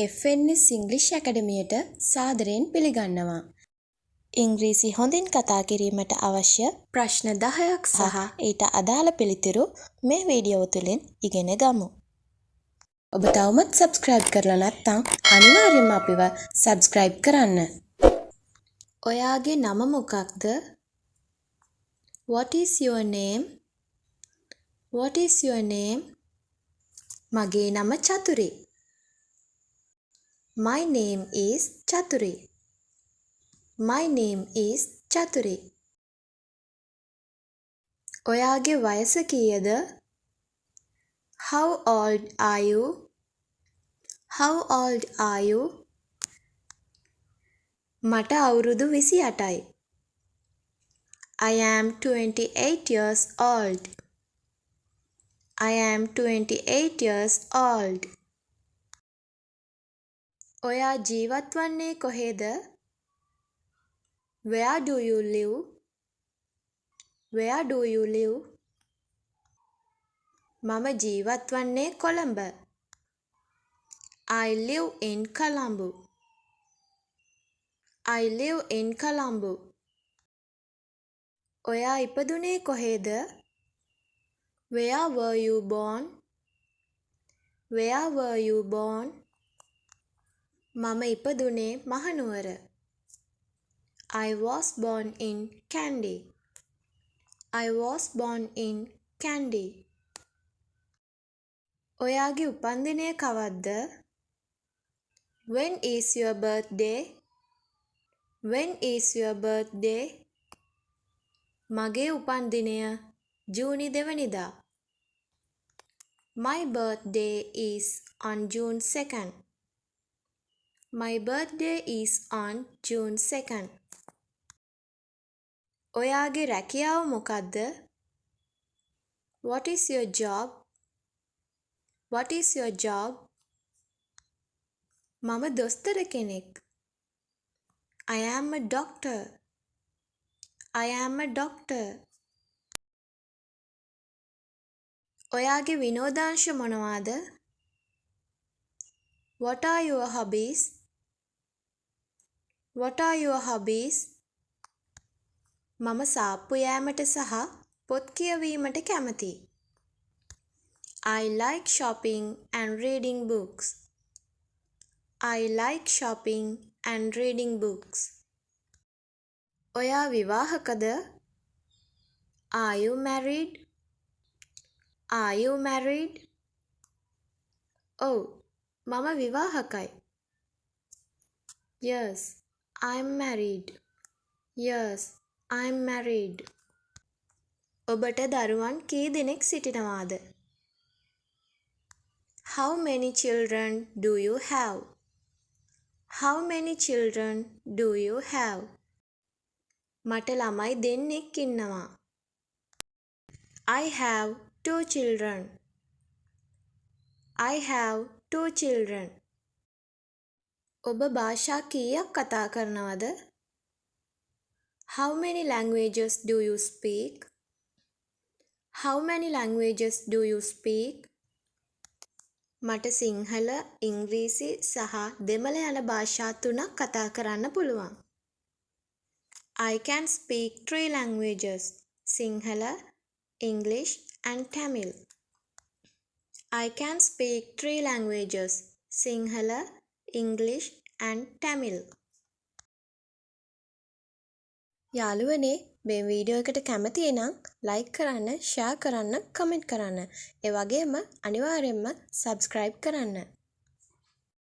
FNS ඉංග්‍රීසි ඇකඩමියට සාදරයෙන් පිළිගන්නවා. ඉංග්‍රීසි හොඳින් කතා කිරීමට අවශ්‍ය ප්‍රශ්න 10ක් සහ ඊට අදාළ පිළිතුරු මේ වීඩියෝ තුලින් ඉගෙන ගමු. ඔබ තවමත් subscribe කරලා නැත්නම් අනිවාර්යයෙන්ම අපිව subscribe කරන්න. ඔයාගේ නම මොකක්ද? What is your name? What is your name? මගේ නම චතුරි. My name is Chaturi. My name is Chaturi. ඔයාගේ වයස කීයද? How old are you? How old are you? මට අවුරුදු 28යි. I am 28 years old. I am 28 years old. ඔයා ජීවත් වන්නේ කොහෙද? Where do you live? Where do you live? මම ජීවත් වන්නේ Colombo. I live in Colombo. I live in Colombo. ඔයා ඉපදුනේ කොහෙද? Where were you born? Where were you born? මම ඉපදුනේ Mahanuwara. I was born in Kandy. I was born in Kandy. ඔයාගේ උපන්දිනය කවද්ද? When is your birthday? When is your birthday? මගේ උපන්දිනය ජූනි 2 වෙනිදා. My birthday is on June 2nd. My birthday is on June 2nd. ඔයාගේ රැකියාව මොකක්ද? What is your job? What is your job? මම දොස්තර කෙනෙක්. I am a doctor. I am a doctor. ඔයාගේ විනෝදාංශ මොනවාද? What are your hobbies? What are your hobbies? මම සාප්පු යෑමට සහ පොත් කියවීමට කැමතියි. I like shopping and reading books. I like shopping and reading books. ඔයා විවාහකද? Are you married? Are you married? ඔව්, මම විවාහකයි. Yes, I'm married. Yes, I'm married. ඔබට දරුවන් කී දෙනෙක් සිටිනවාද? How many children do you have? How many children do you have? මට ළමයි දෙන්නෙක් ඉන්නවා. I have 2 children. I have 2 children. ඔබ භාෂා කීයක් කතා කරනවද? How many languages do you speak? How many languages do you speak? මට සිංහල, ඉංග්‍රීසි සහ දෙමළ යන භාෂා 3ක් කතා කරන්න පුළුවන්. I can speak 3 languages: Sinhala, English and Tamil. I can speak 3 languages: Sinhala, English and Tamil. යාළුවනේ, මේ වීඩියෝ එකට කැමති නම් like කරන්න, share කරන්න, comment කරන්න. ඒ වගේම අනිවාර්යයෙන්ම subscribe කරන්න.